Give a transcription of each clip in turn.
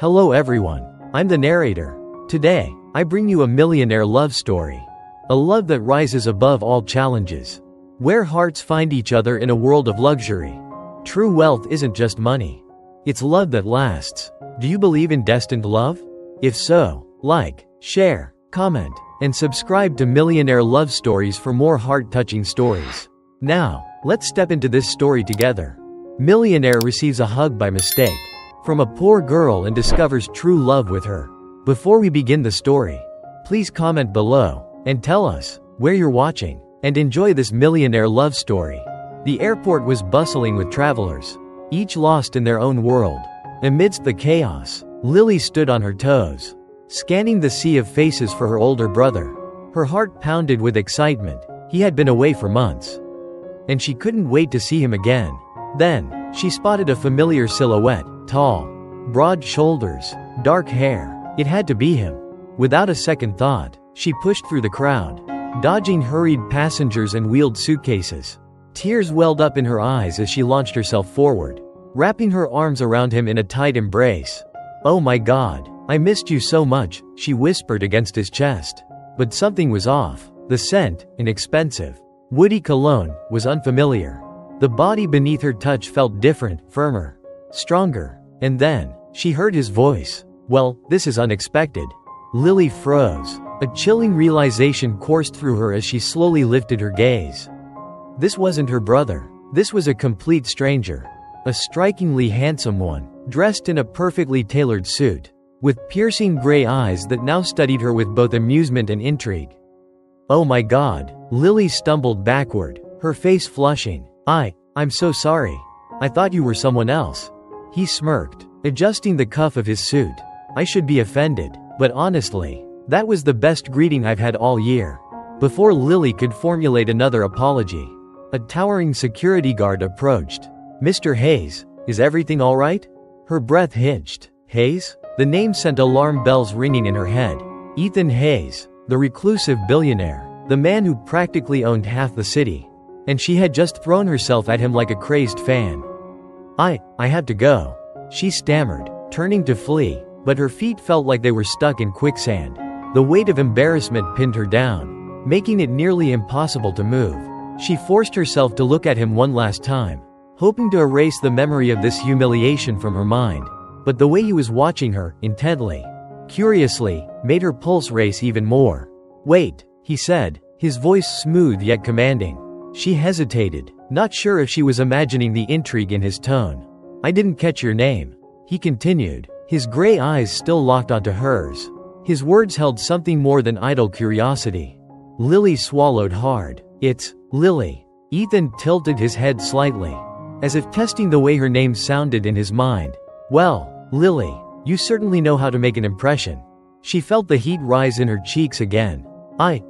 Hello everyone, I'm the narrator. Today, I bring you a millionaire love story. A love that rises above all challenges. Where hearts find each other in a world of luxury. True wealth isn't just money. It's love that lasts. Do you believe in destined love? If so, like, share, comment, and subscribe to Millionaire Love Stories for more heart-touching stories. Now, let's step into this story together. Millionaire receives a hug by mistake from a poor girl and discovers true love with her. Before we begin the story, please comment below and tell us where you're watching, and enjoy this millionaire love story. The airport was bustling with travelers, each lost in their own world. Amidst the chaos, Lily stood on her toes, scanning the sea of faces for her older brother. Her heart pounded with excitement. He had been away for months, and she couldn't wait to see him again. Then, she spotted a familiar silhouette, tall, broad shoulders, dark hair. It had to be him. Without a second thought, she pushed through the crowd, dodging hurried passengers and wheeled suitcases. Tears welled up in her eyes as she launched herself forward, wrapping her arms around him in a tight embrace. "Oh my God, I missed you so much," she whispered against his chest. But something was off. The scent, an expensive, woody cologne, was unfamiliar. The body beneath her touch felt different, firmer, stronger. And then, she heard his voice. "Well, this is unexpected." Lily froze. A chilling realization coursed through her as she slowly lifted her gaze. This wasn't her brother. This was a complete stranger. A strikingly handsome one, dressed in a perfectly tailored suit, with piercing gray eyes that now studied her with both amusement and intrigue. "Oh my God," Lily stumbled backward, her face flushing. I'm so sorry. I thought you were someone else." He smirked, adjusting the cuff of his suit. "I should be offended, but honestly, that was the best greeting I've had all year." Before Lily could formulate another apology, a towering security guard approached. "Mr. Hayes, is everything all right?" Her breath hitched. Hayes? The name sent alarm bells ringing in her head. Ethan Hayes, the reclusive billionaire, the man who practically owned half the city. And she had just thrown herself at him like a crazed fan. I had to go," she stammered, turning to flee, but her feet felt like they were stuck in quicksand. The weight of embarrassment pinned her down, making it nearly impossible to move. She forced herself to look at him one last time, hoping to erase the memory of this humiliation from her mind. But the way he was watching her, intently, curiously, made her pulse race even more. "Wait," he said, his voice smooth yet commanding. She hesitated, not sure if she was imagining the intrigue in his tone. "I didn't catch your name," he continued, his gray eyes still locked onto hers. His words held something more than idle curiosity. Lily swallowed hard. "It's Lily." Ethan tilted his head slightly, as if testing the way her name sounded in his mind. "Well, Lily, you certainly know how to make an impression." She felt the heat rise in her cheeks again. I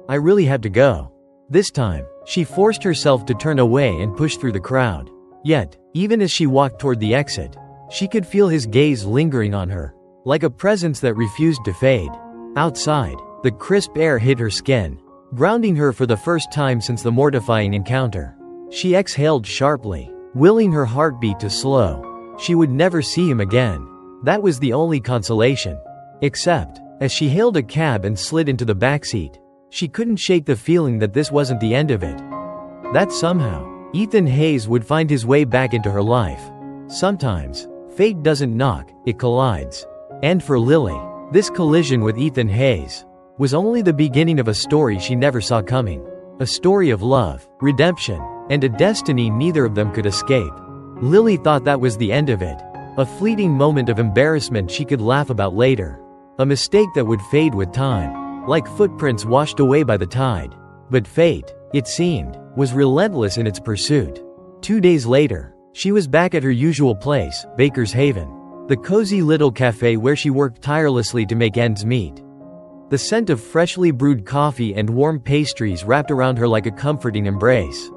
really had to go." This time, she forced herself to turn away and push through the crowd. Yet, even as she walked toward the exit, she could feel his gaze lingering on her, like a presence that refused to fade. Outside, the crisp air hit her skin, grounding her for the first time since the mortifying encounter. She exhaled sharply, willing her heartbeat to slow. She would never see him again. That was the only consolation. Except, as she hailed a cab and slid into the backseat, she couldn't shake the feeling that this wasn't the end of it. That somehow, Ethan Hayes would find his way back into her life. Sometimes, fate doesn't knock, it collides. And for Lily, this collision with Ethan Hayes was only the beginning of a story she never saw coming. A story of love, redemption, and a destiny neither of them could escape. Lily thought that was the end of it. A fleeting moment of embarrassment she could laugh about later. A mistake that would fade with time, like footprints washed away by the tide. But fate, it seemed, was relentless in its pursuit. 2 days later, she was back at her usual place, Baker's Haven, the cozy little cafe where she worked tirelessly to make ends meet. The scent of freshly brewed coffee and warm pastries wrapped around her like a comforting embrace.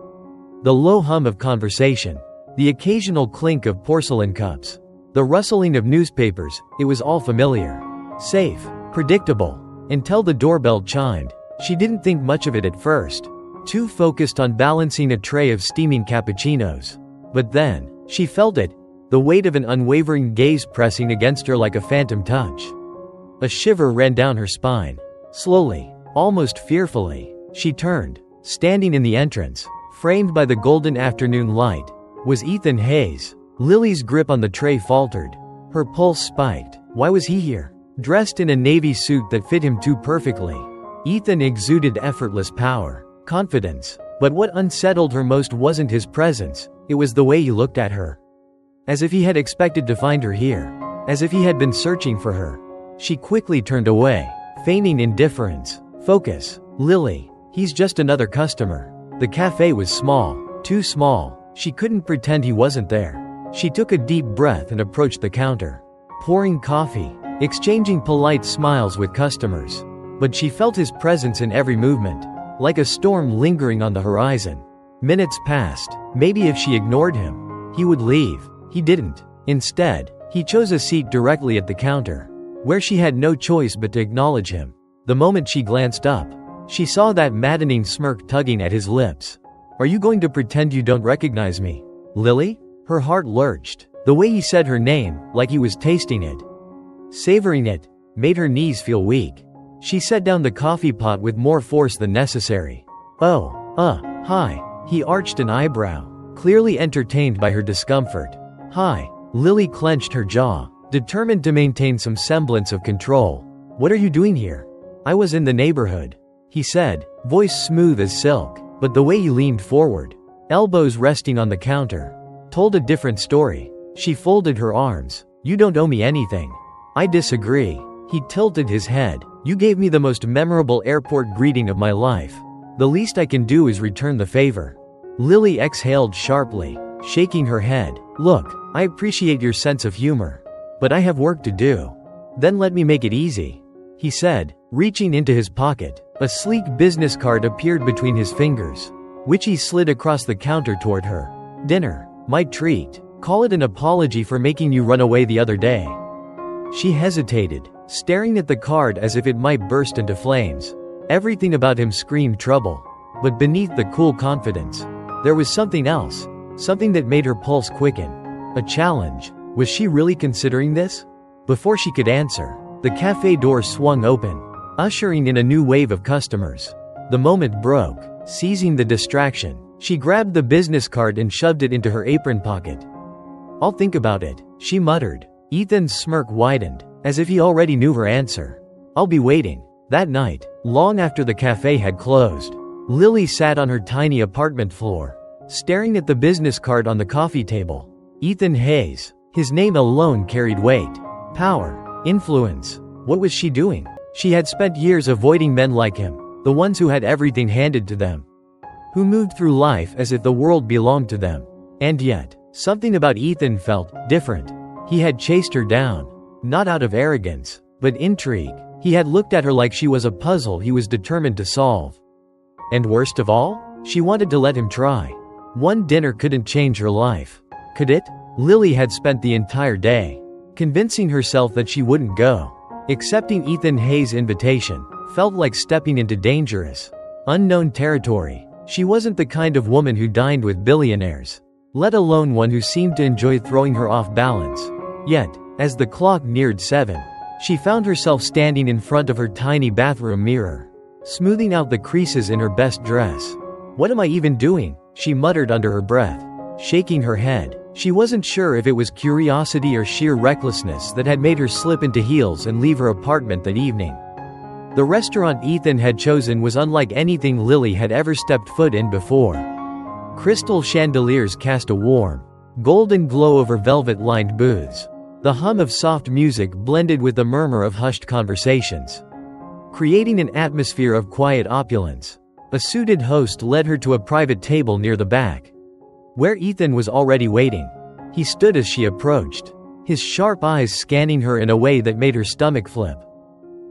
The low hum of conversation, the occasional clink of porcelain cups, the rustling of newspapers, it was all familiar. Safe, predictable. Until the doorbell chimed. She didn't think much of it at first, too focused on balancing a tray of steaming cappuccinos. But then, she felt it. the weight of an unwavering gaze pressing against her like a phantom touch. A shiver ran down her spine. Slowly, almost fearfully, she turned. Standing in the entrance, framed by the golden afternoon light, was Ethan Hayes. Lily's grip on the tray faltered. Her pulse spiked. Why was he here? Dressed in a navy suit that fit him too perfectly, Ethan exuded effortless power, confidence. But what unsettled her most wasn't his presence, it was the way he looked at her. As if he had expected to find her here. As if he had been searching for her. She quickly turned away, feigning indifference. Focus, Lily. He's just another customer. The cafe was small, too small. She couldn't pretend he wasn't there. She took a deep breath and approached the counter, pouring coffee, exchanging polite smiles with customers. But she felt his presence in every movement, like a storm lingering on the horizon. Minutes passed. Maybe if she ignored him, he would leave. He didn't. Instead, he chose a seat directly at the counter, where she had no choice but to acknowledge him. The moment she glanced up, she saw that maddening smirk tugging at his lips. Are you going to pretend you don't recognize me, Lily? Her heart lurched. The way he said her name, like he was tasting it, savoring it, made her knees feel weak. She set down the coffee pot with more force than necessary. Hi. He arched an eyebrow, clearly entertained by her discomfort. Hi. Lily clenched her jaw, determined to maintain some semblance of control. What are you doing here? I was in the neighborhood, he said, voice smooth as silk. But the way he leaned forward, elbows resting on the counter, told a different story. She folded her arms. You don't owe me anything. I disagree. He tilted his head. You gave me the most memorable airport greeting of my life. The least I can do is return the favor. Lily exhaled sharply, shaking her head. Look, I appreciate your sense of humor, but I have work to do. Then let me make it easy, he said, reaching into his pocket. A sleek business card appeared between his fingers, which he slid across the counter toward her. Dinner, my treat. Call it an apology for making you run away the other day. She hesitated, staring at the card as if it might burst into flames. Everything about him screamed trouble. But beneath the cool confidence, there was something else, something that made her pulse quicken. A challenge. Was she really considering this? Before she could answer, the cafe door swung open, ushering in a new wave of customers. The moment broke. Seizing the distraction, she grabbed the business card and shoved it into her apron pocket. I'll think about it, she muttered. Ethan's smirk widened, as if he already knew her answer. I'll be waiting. That night, long after the cafe had closed, Lily sat on her tiny apartment floor, staring at the business card on the coffee table. Ethan Hayes. His name alone carried weight, power, influence. What was she doing? She had spent years avoiding men like him, the ones who had everything handed to them, who moved through life as if the world belonged to them. And yet, something about Ethan felt different. He had chased her down, not out of arrogance, but intrigue. He had looked at her like she was a puzzle he was determined to solve. And worst of all, she wanted to let him try. One dinner couldn't change her life. Could it? Lily had spent the entire day convincing herself that she wouldn't go. Accepting Ethan Hayes' invitation felt like stepping into dangerous, unknown territory. She wasn't the kind of woman who dined with billionaires, let alone one who seemed to enjoy throwing her off balance. Yet, as the clock neared 7, she found herself standing in front of her tiny bathroom mirror, smoothing out the creases in her best dress. What am I even doing? She muttered under her breath, shaking her head. She wasn't sure if it was curiosity or sheer recklessness that had made her slip into heels and leave her apartment that evening. The restaurant Ethan had chosen was unlike anything Lily had ever stepped foot in before. Crystal chandeliers cast a warm, golden glow over velvet-lined booths. The hum of soft music blended with the murmur of hushed conversations, creating an atmosphere of quiet opulence. A suited host led her to a private table near the back, where Ethan was already waiting. He stood as she approached, his sharp eyes scanning her in a way that made her stomach flip.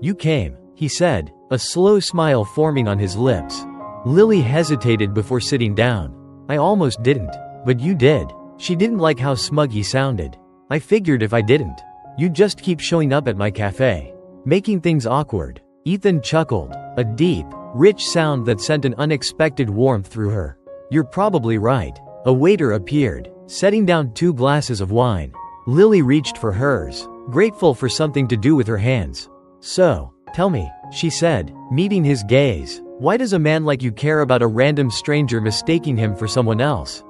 You came, he said, a slow smile forming on his lips. Lily hesitated before sitting down. I almost didn't, but you did. She didn't like how smug he sounded. I figured if I didn't, you'd just keep showing up at my cafe, making things awkward. Ethan chuckled, a deep, rich sound that sent an unexpected warmth through her. You're probably right. A waiter appeared, setting down 2 glasses of wine. Lily reached for hers, grateful for something to do with her hands. "So, tell me," she said, meeting his gaze, "why does a man like you care about a random stranger mistaking him for someone else?"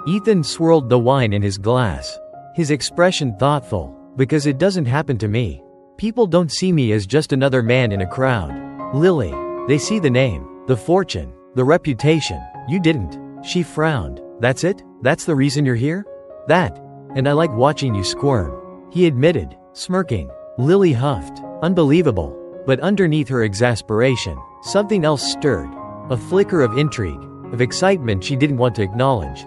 Ethan swirled the wine in his glass, his expression thoughtful. "Because it doesn't happen to me. People don't see me as just another man in a crowd. Lily. They see the name, the fortune, the reputation. You didn't." She frowned. "That's it? That's the reason you're here?" "That. And I like watching you squirm," he admitted, smirking. Lily huffed. Unbelievable. But underneath her exasperation, something else stirred. A flicker of intrigue, of excitement she didn't want to acknowledge.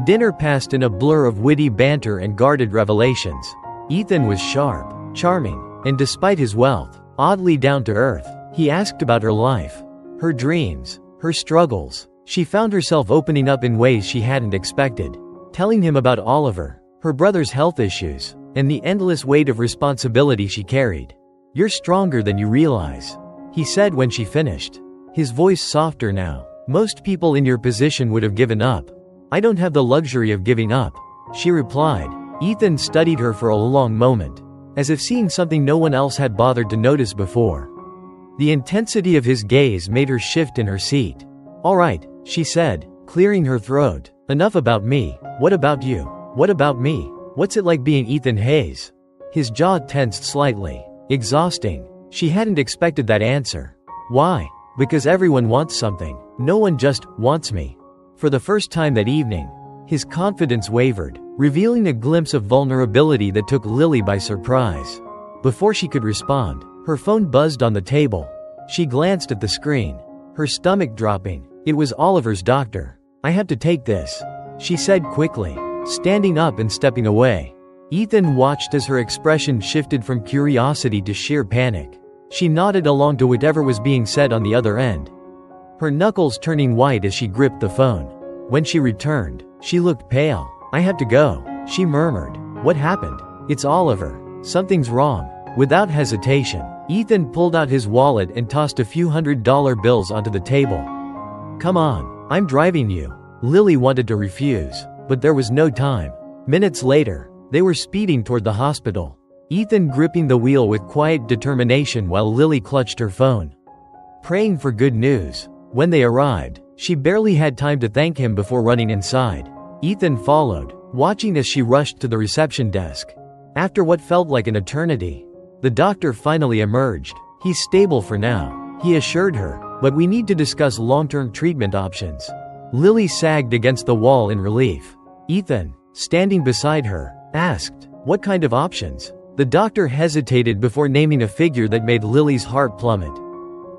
Dinner passed in a blur of witty banter and guarded revelations. Ethan was sharp, charming, and despite his wealth, oddly down to earth. He asked about her life, her dreams, her struggles. She found herself opening up in ways she hadn't expected, telling him about Oliver, her brother's health issues, and the endless weight of responsibility she carried. "You're stronger than you realize," he said when she finished, his voice softer now. "Most people in your position would have given up. I don't have the luxury of giving up," she replied. Ethan studied her for a long moment, as if seeing something no one else had bothered to notice before. The intensity of his gaze made her shift in her seat. "All right," she said, clearing her throat. "Enough about me. What about you? What about me? What's it like being Ethan Hayes?" His jaw tensed slightly. "Exhausting." She hadn't expected that answer. "Why?" "Because everyone wants something. No one just wants me." For the first time that evening, his confidence wavered, revealing a glimpse of vulnerability that took Lily by surprise. Before she could respond, her phone buzzed on the table. She glanced at the screen, her stomach dropping. It was Oliver's doctor. "I have to take this," she said quickly, standing up and stepping away. Ethan watched as her expression shifted from curiosity to sheer panic. She nodded along to whatever was being said on the other end, her knuckles turning white as she gripped the phone. When she returned, she looked pale. "I have to go," she murmured. "What happened?" "It's Oliver. Something's wrong." Without hesitation, Ethan pulled out his wallet and tossed a few $100 bills onto the table. "Come on, I'm driving you." Lily wanted to refuse, but there was no time. Minutes later, they were speeding toward the hospital, Ethan gripping the wheel with quiet determination while Lily clutched her phone, praying for good news. When they arrived, she barely had time to thank him before running inside. Ethan followed, watching as she rushed to the reception desk. After what felt like an eternity, the doctor finally emerged. "He's stable for now," he assured her, "but we need to discuss long-term treatment options." Lily sagged against the wall in relief. Ethan, standing beside her, asked, "What kind of options?" The doctor hesitated before naming a figure that made Lily's heart plummet.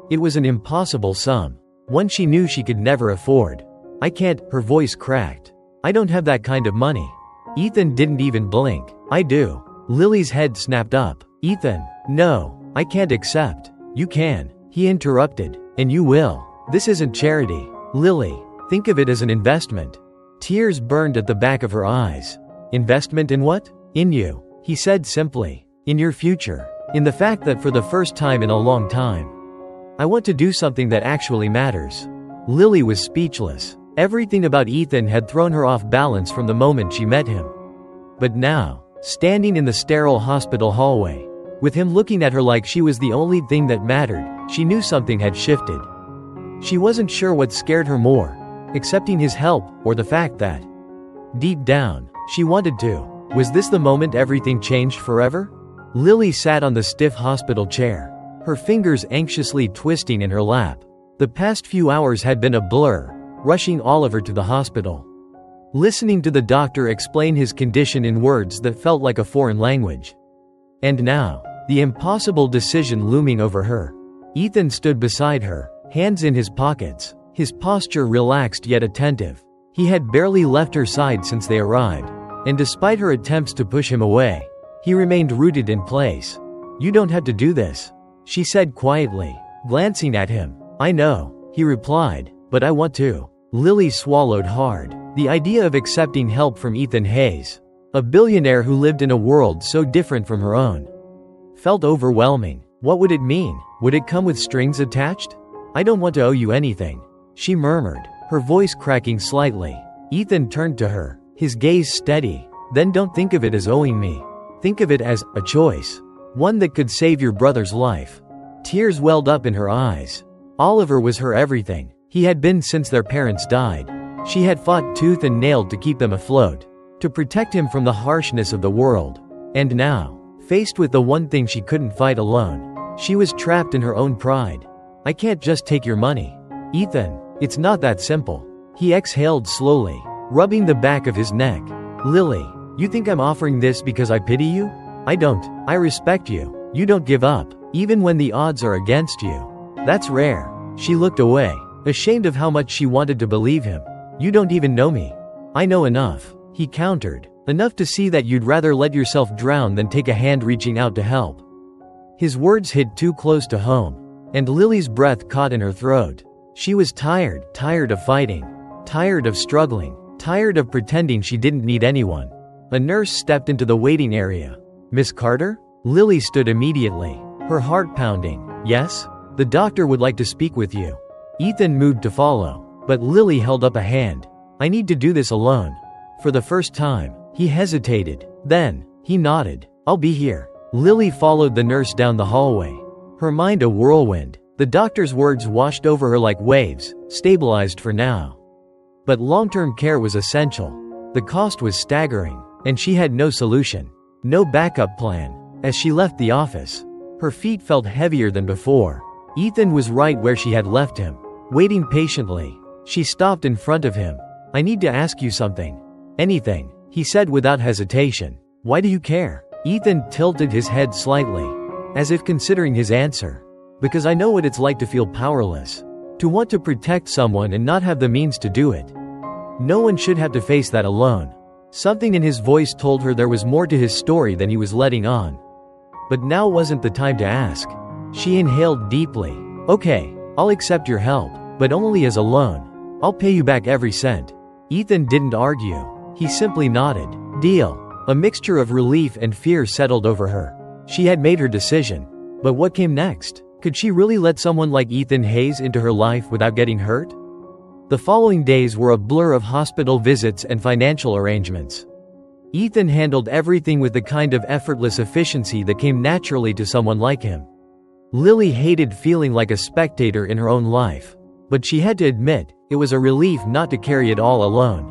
It was an impossible sum, one she knew she could never afford. "I can't," her voice cracked. "I don't have that kind of money." Ethan didn't even blink. "I do." Lily's head snapped up. "Ethan, no, I can't accept." "You can," he interrupted, "and you will. This isn't charity. Lily, think of it as an investment." Tears burned at the back of her eyes. "Investment in what?" "In you," he said simply. "In your future. In the fact that for the first time in a long time, I want to do something that actually matters." Lily was speechless. Everything about Ethan had thrown her off balance from the moment she met him. But now, standing in the sterile hospital hallway, with him looking at her like she was the only thing that mattered, she knew something had shifted. She wasn't sure what scared her more, accepting his help, or the fact that, deep down, she wanted to. Was this the moment everything changed forever? Lily sat on the stiff hospital chair, her fingers anxiously twisting in her lap. The past few hours had been a blur, rushing Oliver to the hospital, listening to the doctor explain his condition in words that felt like a foreign language. And now, the impossible decision looming over her. Ethan stood beside her, hands in his pockets, his posture relaxed yet attentive. He had barely left her side since they arrived, and despite her attempts to push him away, he remained rooted in place. "You don't have to do this," she said quietly, glancing at him. "I know," he replied, "but I want to." Lily swallowed hard. The idea of accepting help from Ethan Hayes, a billionaire who lived in a world so different from her own, felt overwhelming. What would it mean? Would it come with strings attached? "I don't want to owe you anything," she murmured, her voice cracking slightly. Ethan turned to her, his gaze steady. "Then don't think of it as owing me. Think of it as a choice. One that could save your brother's life." Tears welled up in her eyes. Oliver was her everything. He had been since their parents died. She had fought tooth and nail to keep them afloat, to protect him from the harshness of the world. And now, faced with the one thing she couldn't fight alone, she was trapped in her own pride. "I can't just take your money, Ethan. It's not that simple." He exhaled slowly, rubbing the back of his neck. "Lily, you think I'm offering this because I pity you? I don't. I respect you. You don't give up, even when the odds are against you. That's rare." She looked away, ashamed of how much she wanted to believe him. "You don't even know me." "I know enough," he countered. "Enough to see that you'd rather let yourself drown than take a hand reaching out to help." His words hit too close to home, and Lily's breath caught in her throat. She was tired of fighting, tired of struggling, tired of pretending she didn't need anyone. A nurse stepped into the waiting area. "Miss Carter?" Lily stood immediately, her heart pounding. "Yes? The doctor would like to speak with you." Ethan moved to follow, but Lily held up a hand. "I need to do this alone." For the first time, he hesitated. Then, he nodded. "I'll be here." Lily followed the nurse down the hallway, her mind a whirlwind. The doctor's words washed over her like waves, stabilized for now. But long-term care was essential. The cost was staggering, and she had no solution, no backup plan. As she left the office, her feet felt heavier than before. Ethan was right where she had left him, waiting patiently. She stopped in front of him. "I need to ask you something." "Anything," he said without hesitation. "Why do you care?" Ethan tilted his head slightly, as if considering his answer. "Because I know what it's like to feel powerless, to want to protect someone and not have the means to do it. No one should have to face that alone." Something in his voice told her there was more to his story than he was letting on. But now wasn't the time to ask. She inhaled deeply. "Okay, I'll accept your help, but only as a loan. I'll pay you back every cent." Ethan didn't argue. He simply nodded. "Deal." A mixture of relief and fear settled over her. She had made her decision. But what came next? Could she really let someone like Ethan Hayes into her life without getting hurt? The following days were a blur of hospital visits and financial arrangements. Ethan handled everything with the kind of effortless efficiency that came naturally to someone like him. Lily hated feeling like a spectator in her own life, but she had to admit, it was a relief not to carry it all alone.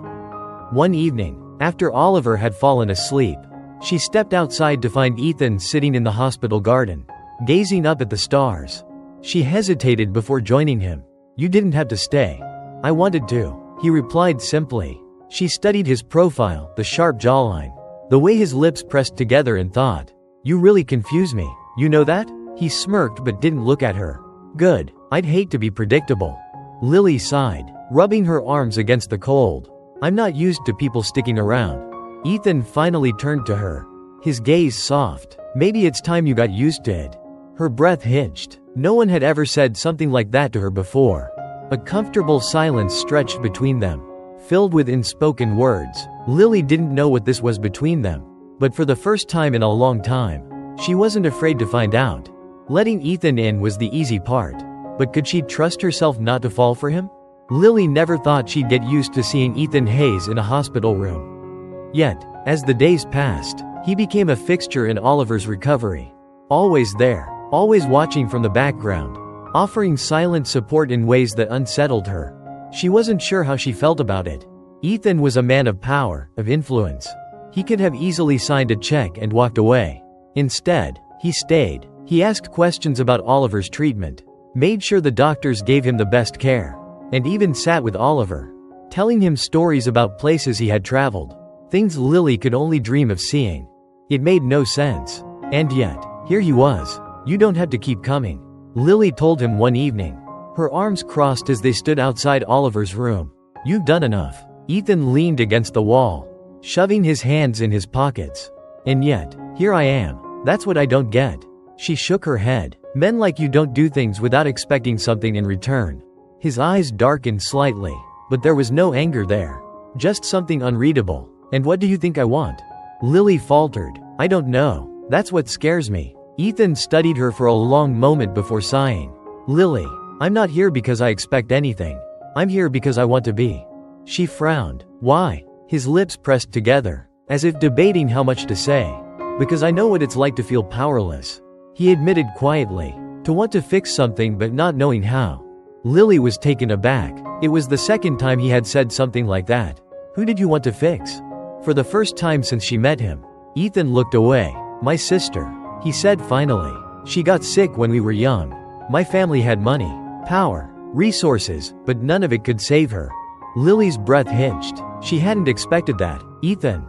One evening, after Oliver had fallen asleep, she stepped outside to find Ethan sitting in the hospital garden, gazing up at the stars. She hesitated before joining him. "You didn't have to stay." "I wanted to," he replied simply. She studied his profile, the sharp jawline, the way his lips pressed together, and thought, "You really confuse me. You know that?" He smirked but didn't look at her. "Good. I'd hate to be predictable." Lily sighed, rubbing her arms against the cold. "I'm not used to people sticking around." Ethan finally turned to her, his gaze soft. "Maybe it's time you got used to it." Her breath hitched. No one had ever said something like that to her before. A comfortable silence stretched between them, filled with unspoken words. Lily didn't know what this was between them, but for the first time in a long time, she wasn't afraid to find out. Letting Ethan in was the easy part, but could she trust herself not to fall for him? Lily never thought she'd get used to seeing Ethan Hayes in a hospital room. Yet, as the days passed, he became a fixture in Oliver's recovery. Always there, always watching from the background, offering silent support in ways that unsettled her. She wasn't sure how she felt about it. Ethan was a man of power, of influence. He could have easily signed a check and walked away. Instead, he stayed. He asked questions about Oliver's treatment, made sure the doctors gave him the best care, and even sat with Oliver, telling him stories about places he had traveled, things Lily could only dream of seeing. It made no sense. And yet, here he was. "You don't have to keep coming," Lily told him one evening. Her arms crossed as they stood outside Oliver's room. "You've done enough." Ethan leaned against the wall, shoving his hands in his pockets. "And yet, here I am. That's what I don't get." She shook her head. "Men like you don't do things without expecting something in return." His eyes darkened slightly, but there was no anger there. Just something unreadable. "And what do you think I want?" Lily faltered. "I don't know. That's what scares me." Ethan studied her for a long moment before sighing. "Lily, I'm not here because I expect anything. I'm here because I want to be." She frowned. "Why?" his lips pressed together, as if debating how much to say. Because I know what it's like to feel powerless, he admitted quietly, to want to fix something but not knowing how. Lily was taken aback. It was the second time he had said something like that. Who did you want to fix? For the first time since she met him, Ethan looked away. My sister, he said finally. She got sick when we were young. My family had money, power, resources, but none of it could save her. Lily's breath hitched. She hadn't expected that. Ethan,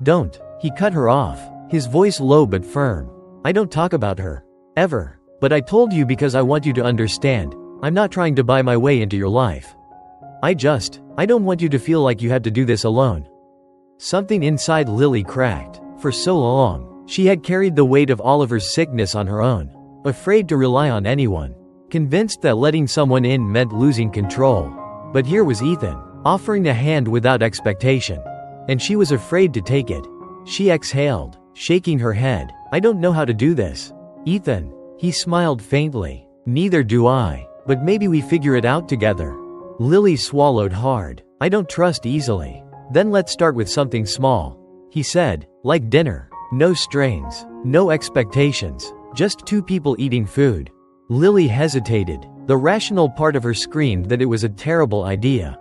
don't. He cut her off, his voice low but firm. I don't talk about her. Ever. But I told you because I want you to understand. I'm not trying to buy my way into your life. I don't want you to feel like you have to do this alone. Something inside Lily cracked. For so long, she had carried the weight of Oliver's sickness on her own, afraid to rely on anyone, convinced that letting someone in meant losing control. But here was Ethan, offering a hand without expectation. And she was afraid to take it. She exhaled, shaking her head. I don't know how to do this. Ethan, he smiled faintly. Neither do I, but maybe we figure it out together. Lily swallowed hard. I don't trust easily. Then let's start with something small, he said, like dinner. No strains, no expectations, just two people eating food. Lily hesitated. The rational part of her screamed that it was a terrible idea.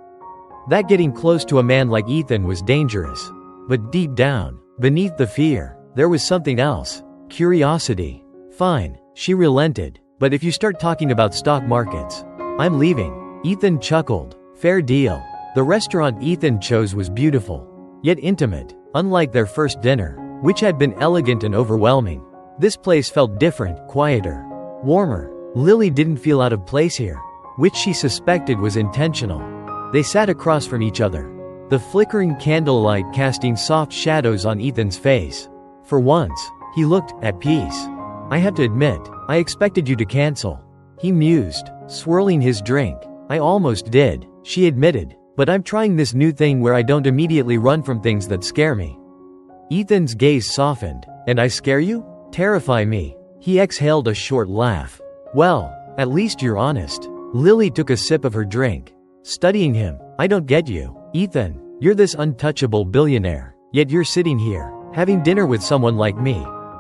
That getting close to a man like Ethan was dangerous. But deep down, beneath the fear, there was something else. Curiosity. Fine, she relented. But if you start talking about stock markets, I'm leaving. Ethan chuckled. Fair deal. The restaurant Ethan chose was beautiful, yet intimate, unlike their first dinner, which had been elegant and overwhelming. This place felt different, quieter, warmer. Lily didn't feel out of place here, which she suspected was intentional. They sat across from each other, the flickering candlelight casting soft shadows on Ethan's face. For once, he looked at peace. I have to admit, I expected you to cancel, he mused, swirling his drink. I almost did, she admitted, but I'm trying this new thing where I don't immediately run from things that scare me. Ethan's gaze softened. And I scare you? Terrify me. He exhaled a short laugh. Well, at least you're honest. Lily took a sip of her drink, studying him. I don't get you. Ethan, you're this untouchable billionaire, yet you're sitting here, having dinner with someone like me.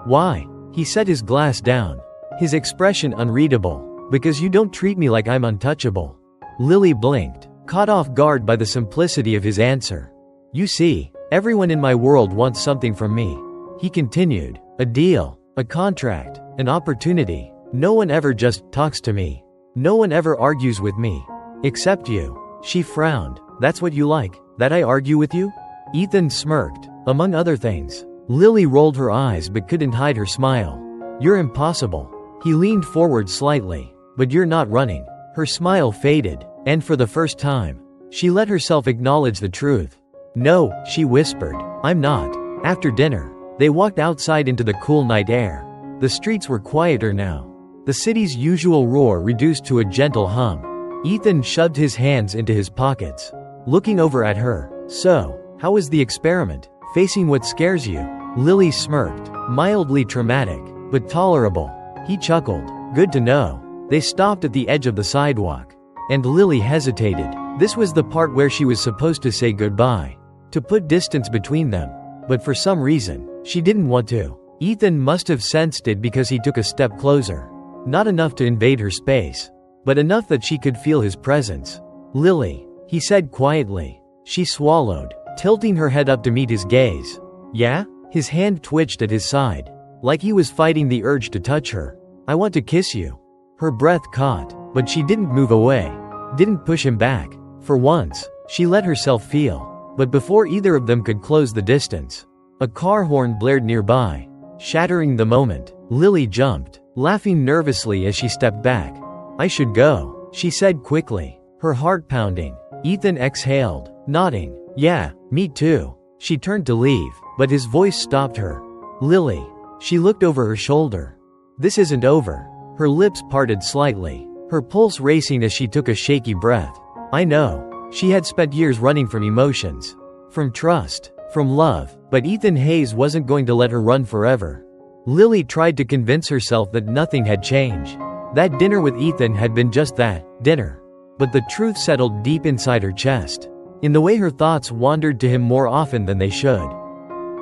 Why? He set his glass down, his expression unreadable. Because you don't treat me like I'm untouchable. Lily blinked, caught off guard by the simplicity of his answer. You see, everyone in my world wants something from me. He continued. A deal, a contract, an opportunity. No one ever just talks to me. No one ever argues with me. Except you. She frowned. That's what you like, that I argue with you? Ethan smirked. Among other things. Lily rolled her eyes but couldn't hide her smile. You're impossible. He leaned forward slightly. But you're not running. Her smile faded, and for the first time, she let herself acknowledge the truth. No, she whispered. I'm not. After dinner, they walked outside into the cool night air. The streets were quieter now. The city's usual roar reduced to a gentle hum. Ethan shoved his hands into his pockets, looking over at her. So, how was the experiment? Facing what scares you? Lily smirked. Mildly traumatic, but tolerable. He chuckled. Good to know. They stopped at the edge of the sidewalk, and Lily hesitated. This was the part where she was supposed to say goodbye, to put distance between them. But for some reason, she didn't want to. Ethan must have sensed it because he took a step closer. Not enough to invade her space, but enough that she could feel his presence. Lily, he said quietly. She swallowed, tilting her head up to meet his gaze. Yeah? His hand twitched at his side, like he was fighting the urge to touch her. I want to kiss you. Her breath caught, but she didn't move away, didn't push him back. For once, she let herself feel. But before either of them could close the distance, a car horn blared nearby, shattering the moment. Lily jumped, laughing nervously as she stepped back. I should go, she said quickly, her heart pounding. Ethan exhaled, nodding. Yeah, me too. She turned to leave, but his voice stopped her. Lily. She looked over her shoulder. This isn't over. Her lips parted slightly, her pulse racing as she took a shaky breath. I know. She had spent years running from emotions, from trust, from love, but Ethan Hayes wasn't going to let her run forever. Lily tried to convince herself that nothing had changed. That dinner with Ethan had been just that, dinner. But the truth settled deep inside her chest. In the way her thoughts wandered to him more often than they should.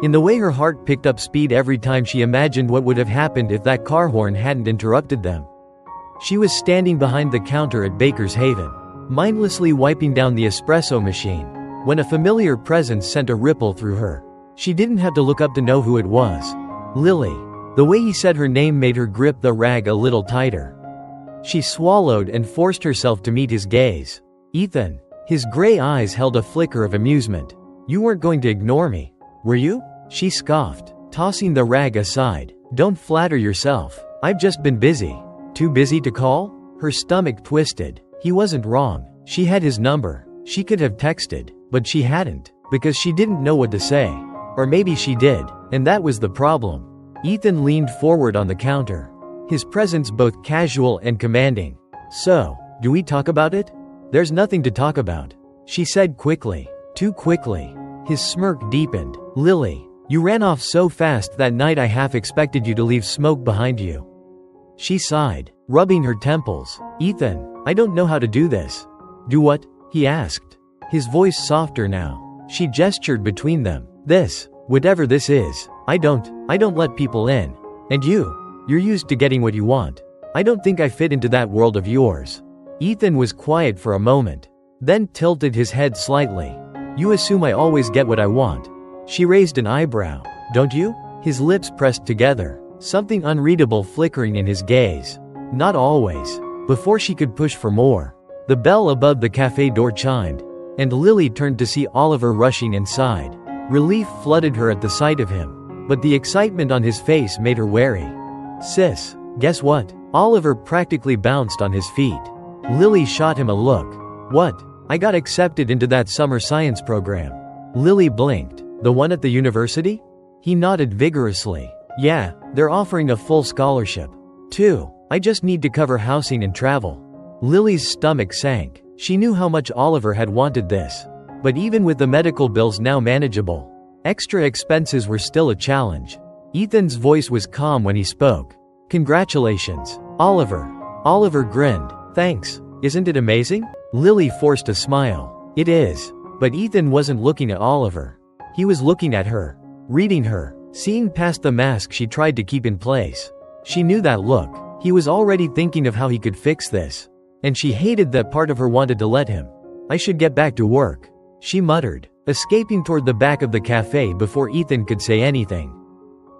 In the way her heart picked up speed every time she imagined what would have happened if that car horn hadn't interrupted them. She was standing behind the counter at Baker's Haven, mindlessly wiping down the espresso machine, when a familiar presence sent a ripple through her. She didn't have to look up to know who it was. Lily. The way he said her name made her grip the rag a little tighter. She swallowed and forced herself to meet his gaze. Ethan. His gray eyes held a flicker of amusement. You weren't going to ignore me, were you? She scoffed, tossing the rag aside. Don't flatter yourself. I've just been busy. Too busy to call? Her stomach twisted. He wasn't wrong. She had his number. She could have texted, but she hadn't, because she didn't know what to say. Or maybe she did, and that was the problem. Ethan leaned forward on the counter, his presence both casual and commanding. So, do we talk about it? There's nothing to talk about, she said quickly. Too quickly. His smirk deepened. Lily, you ran off so fast that night I half expected you to leave smoke behind you. She sighed, rubbing her temples. Ethan, I don't know how to do this. Do what? He asked, his voice softer now. She gestured between them. This, whatever this is, I don't let people in. And you're used to getting what you want. I don't think I fit into that world of yours. Ethan was quiet for a moment, then tilted his head slightly. You assume I always get what I want. She raised an eyebrow. Don't you? His lips pressed together, something unreadable flickering in his gaze. Not always. Before she could push for more, the bell above the cafe door chimed, and Lily turned to see Oliver rushing inside. Relief flooded her at the sight of him, but the excitement on his face made her wary. Sis, guess what? Oliver practically bounced on his feet. Lily shot him a look. What? I got accepted into that summer science program. Lily blinked. The one at the university? He nodded vigorously. Yeah, they're offering a full scholarship. 2. I just need to cover housing and travel. Lily's stomach sank. She knew how much Oliver had wanted this. But even with the medical bills now manageable, extra expenses were still a challenge. Ethan's voice was calm when he spoke. Congratulations, Oliver. Oliver grinned. Thanks. Isn't it amazing? Lily forced a smile. It is. But Ethan wasn't looking at Oliver. He was looking at her. Reading her. Seeing past the mask she tried to keep in place. She knew that look. He was already thinking of how he could fix this. And she hated that part of her wanted to let him. I should get back to work, she muttered, escaping toward the back of the cafe before Ethan could say anything.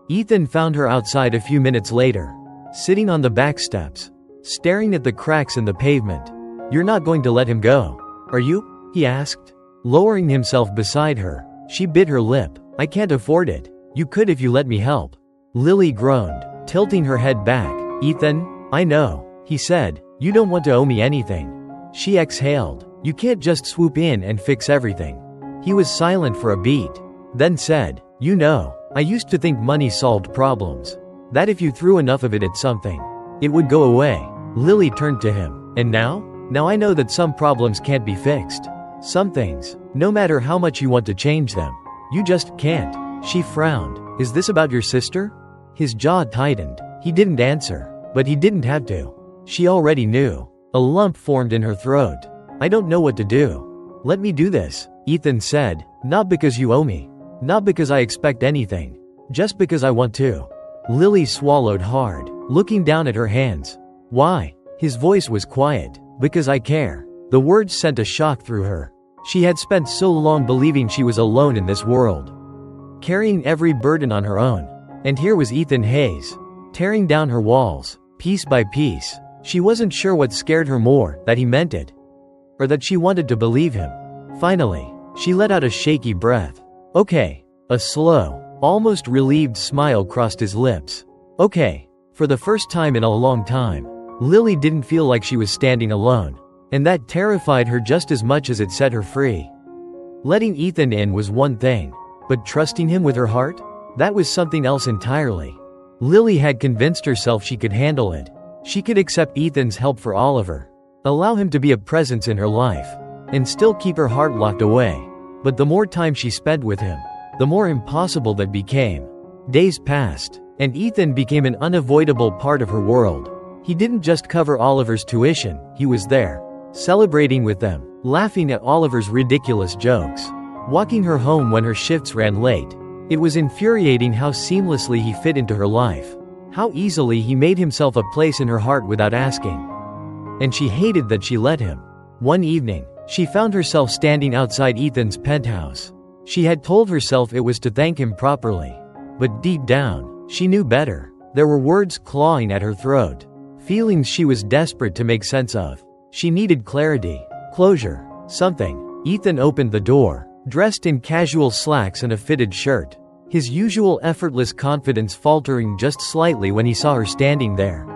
Ethan found her outside a few minutes later, sitting on the back steps, staring at the cracks in the pavement. You're not going to let him go, are you? He asked, lowering himself beside her. She bit her lip. I can't afford it. You could if you let me help. Lily groaned, tilting her head back. Ethan, I know, he said. You don't want to owe me anything. She exhaled. You can't just swoop in and fix everything. He was silent for a beat, then said, you know, I used to think money solved problems. That if you threw enough of it at something, it would go away. Lily turned to him. And now? Now I know that some problems can't be fixed. Some things, no matter how much you want to change them, you just can't. She frowned. Is this about your sister? His jaw tightened. He didn't answer, but he didn't have to. She already knew. A lump formed in her throat. I don't know what to do. Let me do this, Ethan said. Not because you owe me. Not because I expect anything. Just because I want to. Lily swallowed hard, looking down at her hands. Why? His voice was quiet. Because I care. The words sent a shock through her. She had spent so long believing she was alone in this world, carrying every burden on her own. And here was Ethan Hayes, tearing down her walls, piece by piece. She wasn't sure what scared her more, that he meant it, or that she wanted to believe him. Finally, she let out a shaky breath. Okay. A slow, almost relieved smile crossed his lips. Okay. For the first time in a long time, Lily didn't feel like she was standing alone, and that terrified her just as much as it set her free. Letting Ethan in was one thing, but trusting him with her heart? That was something else entirely. Lily had convinced herself she could handle it. She could accept Ethan's help for Oliver, allow him to be a presence in her life, and still keep her heart locked away. But the more time she spent with him, the more impossible that became. Days passed, and Ethan became an unavoidable part of her world. He didn't just cover Oliver's tuition, he was there, celebrating with them, laughing at Oliver's ridiculous jokes, walking her home when her shifts ran late. It was infuriating how seamlessly he fit into her life, how easily he made himself a place in her heart without asking. And she hated that she let him. One evening, she found herself standing outside Ethan's penthouse. She had told herself it was to thank him properly. But deep down, she knew better. There were words clawing at her throat, feelings she was desperate to make sense of. She needed clarity, closure, something. Ethan opened the door, dressed in casual slacks and a fitted shirt, his usual effortless confidence faltering just slightly when he saw her standing there.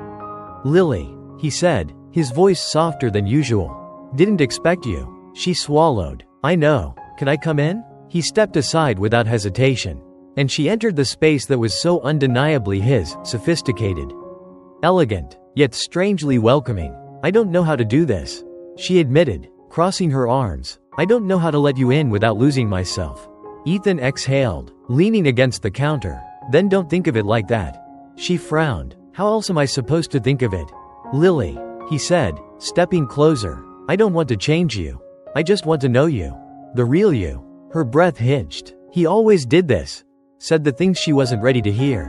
"Lily," he said, his voice softer than usual. "Didn't expect you." She swallowed. "I know. Can I come in?" He stepped aside without hesitation, and she entered the space that was so undeniably his, sophisticated, elegant, yet strangely welcoming. "I don't know how to do this," she admitted, crossing her arms. "I don't know how to let you in without losing myself." Ethan exhaled, leaning against the counter. "Then don't think of it like that." She frowned. "How else am I supposed to think of it?" "Lily," he said, stepping closer, "I don't want to change you. I just want to know you. The real you." Her breath hitched. He always did this. Said the things she wasn't ready to hear.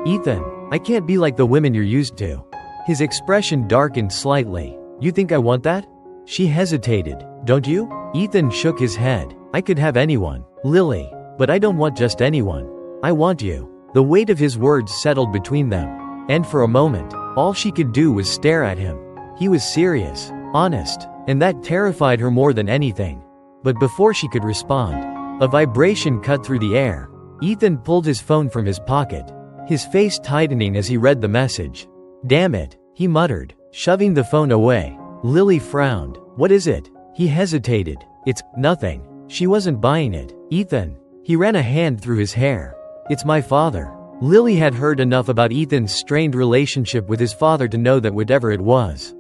"Ethan, I can't be like the women you're used to." His expression darkened slightly. "You think I want that?" She hesitated. "Don't you?" Ethan shook his head. "I could have anyone, Lily, but I don't want just anyone. I want you." The weight of his words settled between them, and for a moment, all she could do was stare at him. He was serious, honest, and that terrified her more than anything. But before she could respond, a vibration cut through the air. Ethan pulled his phone from his pocket, his face tightening as he read the message. "Damn it," he muttered, shoving the phone away. Lily frowned. "What is it?" He hesitated. "It's nothing." She wasn't buying it. "Ethan." He ran a hand through his hair. "It's my father." Lily had heard enough about Ethan's strained relationship with his father to know that whatever it was,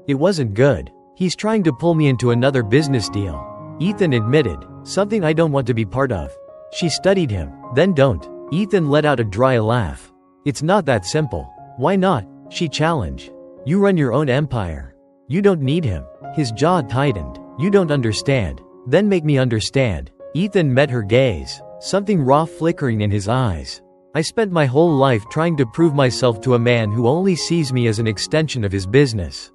it wasn't good. "He's trying to pull me into another business deal," Ethan admitted. "Something I don't want to be part of." She studied him. "Then don't." Ethan let out a dry laugh. "It's not that simple." "Why not?" she challenged. "You run your own empire. You don't need him." His jaw tightened. "You don't understand." "Then make me understand." Ethan met her gaze, something raw flickering in his eyes. "I spent my whole life trying to prove myself to a man who only sees me as an extension of his business.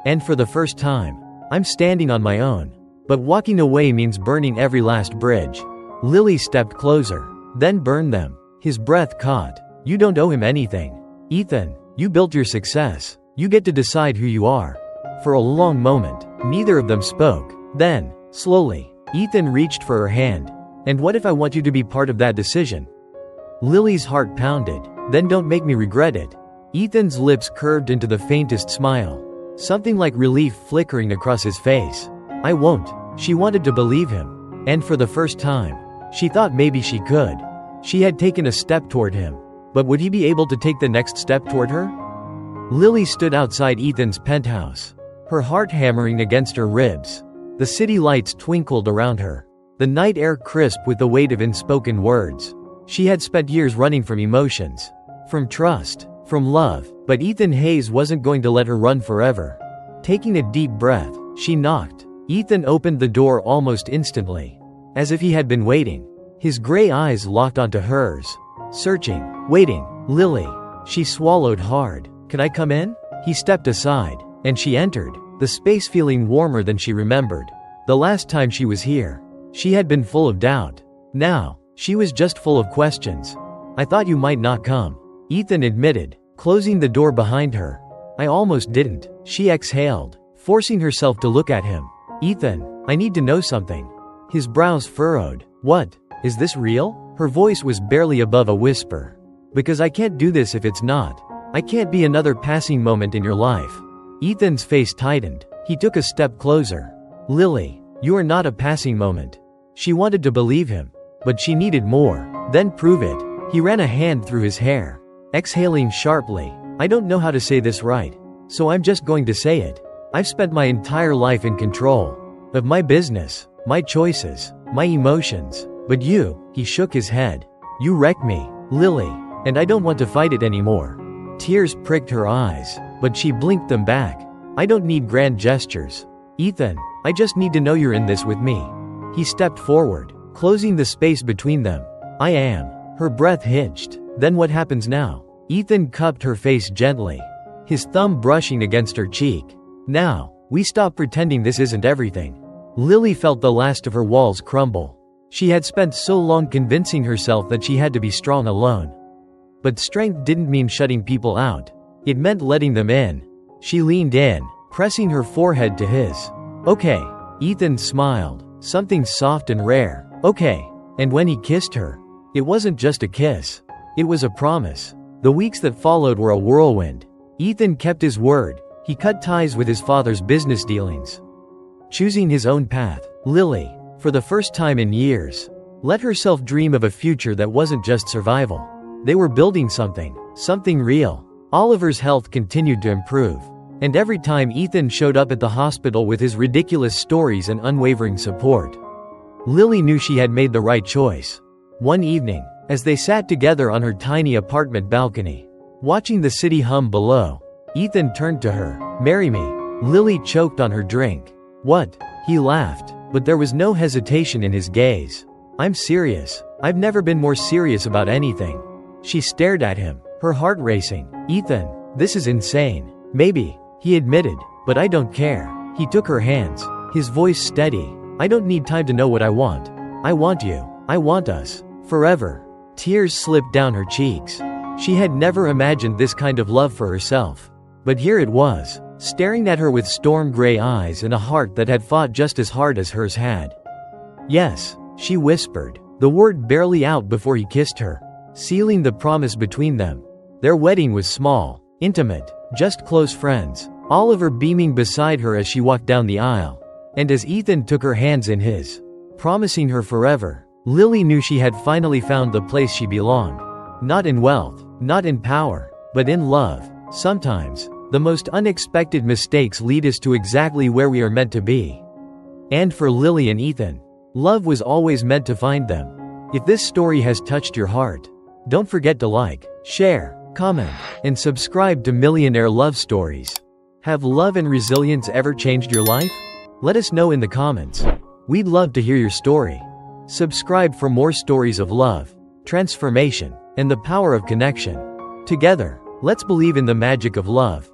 And for the first time, I'm standing on my own. But walking away means burning every last bridge." Lily stepped closer. "Then burn them." His breath caught. "You don't owe him anything. Ethan, you built your success. You get to decide who you are." For a long moment, neither of them spoke. Then, slowly, Ethan reached for her hand. "And what if I want you to be part of that decision?" Lily's heart pounded. "Then don't make me regret it." Ethan's lips curved into the faintest smile, something like relief flickering across his face. "I won't." She wanted to believe him. And for the first time, she thought maybe she could. She had taken a step toward him. But would he be able to take the next step toward her? Lily stood outside Ethan's penthouse, her heart hammering against her ribs. The city lights twinkled around her, the night air crisp with the weight of unspoken words. She had spent years running from emotions, from trust, from love, but Ethan Hayes wasn't going to let her run forever. Taking a deep breath, she knocked. Ethan opened the door almost instantly, as if he had been waiting. His gray eyes locked onto hers, searching, waiting. "Lily." She swallowed hard. "Can I come in?" He stepped aside, and she entered, the space feeling warmer than she remembered. The last time she was here, she had been full of doubt. Now, she was just full of questions. "I thought you might not come," Ethan admitted, closing the door behind her. "I almost didn't," she exhaled, forcing herself to look at him. "Ethan, I need to know something." His brows furrowed. "What? Is this real?" Her voice was barely above a whisper. "Because I can't do this if it's not. I can't be another passing moment in your life." Ethan's face tightened. He took a step closer. "Lily, you are not a passing moment." She wanted to believe him, but she needed more. "Then prove it." He ran a hand through his hair, exhaling sharply. "I don't know how to say this right, so I'm just going to say it. I've spent my entire life in control of my business, my choices, my emotions. But you," he shook his head, "you wrecked me, Lily, and I don't want to fight it anymore." Tears pricked her eyes, but she blinked them back. "I don't need grand gestures. Ethan, I just need to know you're in this with me." He stepped forward, closing the space between them. "I am." Her breath hitched. "Then what happens now?" Ethan cupped her face gently, his thumb brushing against her cheek. "Now, we stop pretending this isn't everything." Lily felt the last of her walls crumble. She had spent so long convincing herself that she had to be strong alone. But strength didn't mean shutting people out. It meant letting them in. She leaned in, pressing her forehead to his. "Okay." Ethan smiled, something soft and rare. "Okay." And when he kissed her, it wasn't just a kiss. It was a promise. The weeks that followed were a whirlwind. Ethan kept his word. He cut ties with his father's business dealings, choosing his own path. Lily, for the first time in years, let herself dream of a future that wasn't just survival. They were building something real. Oliver's health continued to improve. And every time Ethan showed up at the hospital with his ridiculous stories and unwavering support, Lily knew she had made the right choice. One evening, as they sat together on her tiny apartment balcony, watching the city hum below, Ethan turned to her. "Marry me." Lily choked on her drink. "What?" He laughed, but there was no hesitation in his gaze. "I'm serious. I've never been more serious about anything." She stared at him, her heart racing. "Ethan, this is insane." "Maybe," he admitted, "but I don't care." He took her hands, his voice steady. "I don't need time to know what I want. I want you. I want us. Forever." Tears slipped down her cheeks. She had never imagined this kind of love for herself. But here it was, staring at her with storm-gray eyes and a heart that had fought just as hard as hers had. "Yes," she whispered, the word barely out before he kissed her, sealing the promise between them. Their wedding was small, intimate, just close friends, Oliver beaming beside her as she walked down the aisle. And as Ethan took her hands in his, promising her forever, Lily knew she had finally found the place she belonged. Not in wealth, not in power, but in love. Sometimes, the most unexpected mistakes lead us to exactly where we are meant to be. And for Lily and Ethan, love was always meant to find them. If this story has touched your heart, don't forget to like, share, comment, and subscribe to Millionaire Love Stories. Have love and resilience ever changed your life? Let us know in the comments. We'd love to hear your story. Subscribe for more stories of love, transformation, and the power of connection. Together, let's believe in the magic of love.